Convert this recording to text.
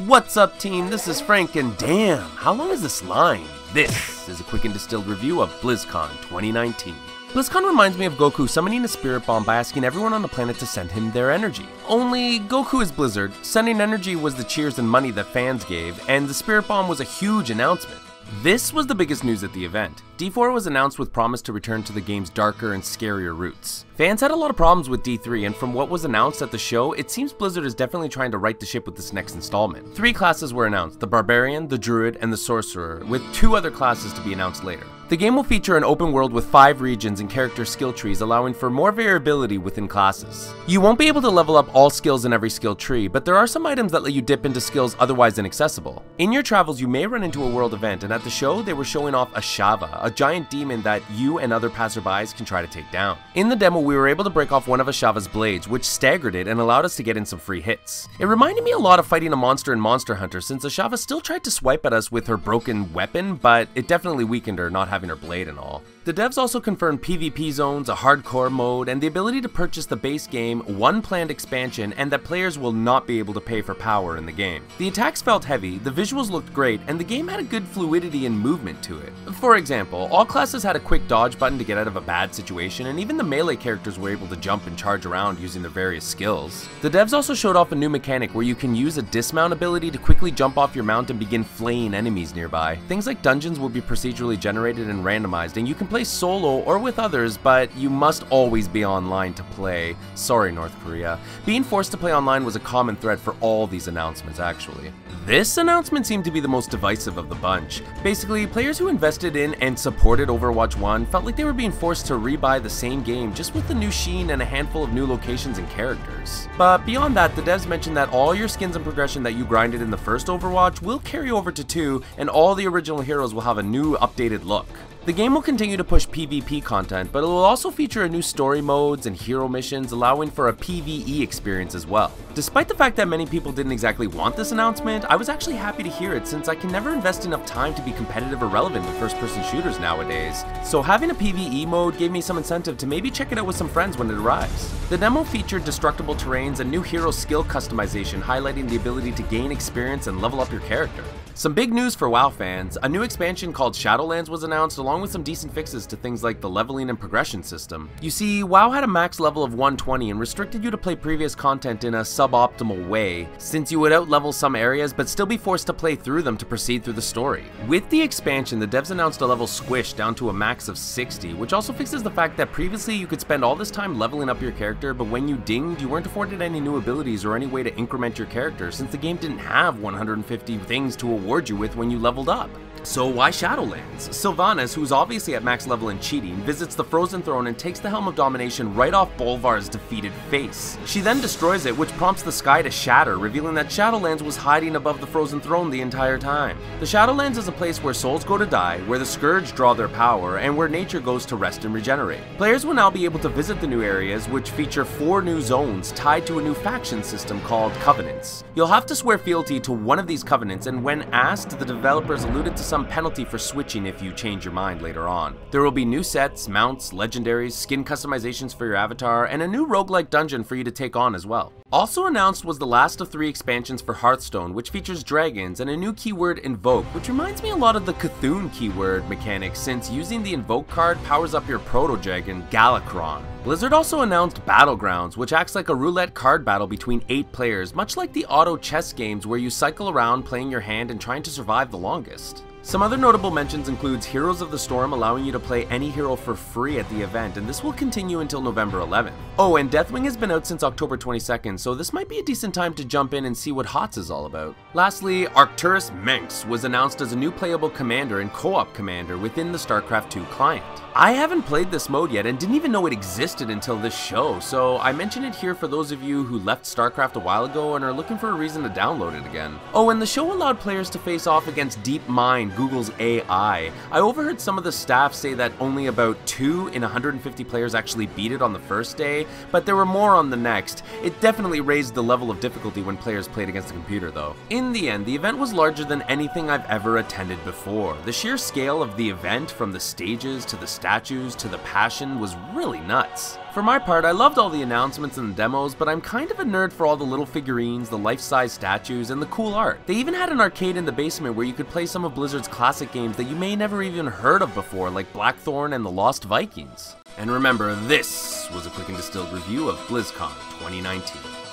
What's up, team? This is Frank, and damn, how long is this line? This is a quick and distilled review of BlizzCon 2019. BlizzCon reminds me of Goku summoning a spirit bomb by asking everyone on the planet to send him their energy. Only Goku is Blizzard, sending energy was the cheers and money that fans gave, and the spirit bomb was a huge announcement. This was the biggest news at the event. D4 was announced with promise to return to the game's darker and scarier roots. Fans had a lot of problems with D3, and from what was announced at the show, it seems Blizzard is definitely trying to right the ship with this next installment. 3 classes were announced, the Barbarian, the Druid, and the Sorcerer, with 2 other classes to be announced later. The game will feature an open world with 5 regions and character skill trees, allowing for more variability within classes. You won't be able to level up all skills in every skill tree, but there are some items that let you dip into skills otherwise inaccessible. In your travels, you may run into a world event, and at the show, they were showing off a Shava, a giant demon that you and other passerbys can try to take down. In the demo, we were able to break off one of Ashava's blades, which staggered it and allowed us to get in some free hits. It reminded me a lot of fighting a monster in Monster Hunter, since Ashava still tried to swipe at us with her broken weapon, but it definitely weakened her not having her blade and all. The devs also confirmed PvP zones, a hardcore mode, and the ability to purchase the base game, one planned expansion, and that players will not be able to pay for power in the game. The attacks felt heavy, the visuals looked great, and the game had a good fluidity and movement to it. For example, all classes had a quick dodge button to get out of a bad situation, and even the melee characters were able to jump and charge around using their various skills. The devs also showed off a new mechanic where you can use a dismount ability to quickly jump off your mount and begin flaying enemies nearby. Things like dungeons will be procedurally generated and randomized, and you can play solo or with others, but you must always be online to play. Sorry, North Korea. Being forced to play online was a common thread for all these announcements, actually. This announcement seemed to be the most divisive of the bunch. Basically, players who invested in and supported Overwatch 1 felt like they were being forced to rebuy the same game, just with the new sheen and a handful of new locations and characters. But beyond that, the devs mentioned that all your skins and progression that you grinded in the first Overwatch will carry over to 2, and all the original heroes will have a new updated look. The game will continue to push PvP content, but it will also feature a new story modes and hero missions, allowing for a PvE experience as well. Despite the fact that many people didn't exactly want this announcement, I was actually happy to hear it, since I can never invest enough time to be competitive or relevant in first-person shooters nowadays. So having a PvE mode gave me some incentive to maybe check it out with some friends when it arrives. The demo featured destructible terrains and new hero skill customization, highlighting the ability to gain experience and level up your character. Some big news for WoW fans, a new expansion called Shadowlands was announced, along with some decent fixes to things like the leveling and progression system. You see, WoW had a max level of 120 and restricted you to play previous content in a suboptimal way, since you would outlevel some areas but still be forced to play through them to proceed through the story. With the expansion, the devs announced a level squish down to a max of 60, which also fixes the fact that previously you could spend all this time leveling up your character, but when you dinged, you weren't afforded any new abilities or any way to increment your character, since the game didn't have 150 things to award you with when you leveled up. So why Shadowlands? Sylvanas, who's obviously at max level and cheating, visits the Frozen Throne and takes the Helm of Domination right off Bolvar's defeated face. She then destroys it, which prompts the sky to shatter, revealing that Shadowlands was hiding above the Frozen Throne the entire time. The Shadowlands is a place where souls go to die, where the Scourge draw their power, and where nature goes to rest and regenerate. Players will now be able to visit the new areas, which feature 4 new zones tied to a new faction system called Covenants. You'll have to swear fealty to one of these covenants, and when asked, the developers alluded to some penalty for switching if you change your mind later on. There will be new sets, mounts, legendaries, skin customizations for your avatar, and a new roguelike dungeon for you to take on as well. Also announced was the last of 3 expansions for Hearthstone, which features dragons and a new keyword Invoke, which reminds me a lot of the Cthulhu keyword mechanic, since using the Invoke card powers up your proto-dragon, Galakron. Blizzard also announced Battlegrounds, which acts like a roulette card battle between 8 players, much like the auto chess games where you cycle around playing your hand and trying to survive the longest. Some other notable mentions includes Heroes of the Storm, allowing you to play any hero for free at the event, and this will continue until November 11th. Oh, and Deathwing has been out since October 22nd, so this might be a decent time to jump in and see what HOTS is all about. Lastly, Arcturus Menx was announced as a new playable commander and co-op commander within the StarCraft 2 client. I haven't played this mode yet and didn't even know it existed until this show, so I mention it here for those of you who left StarCraft a while ago and are looking for a reason to download it again. Oh, and the show allowed players to face off against DeepMind, Google's AI. I overheard some of the staff say that only about 2 in 150 players actually beat it on the first day, but there were more on the next. It definitely raised the level of difficulty when players played against the computer though. In the end, the event was larger than anything I've ever attended before. The sheer scale of the event, from the stages to the statues to the passion, was really nuts. this. For my part, I loved all the announcements and the demos, but I'm kind of a nerd for all the little figurines, the life-size statues, and the cool art. They even had an arcade in the basement where you could play some of Blizzard's classic games that you may never even heard of before, like Blackthorn and the Lost Vikings. And remember, this was a quick and distilled review of BlizzCon 2019.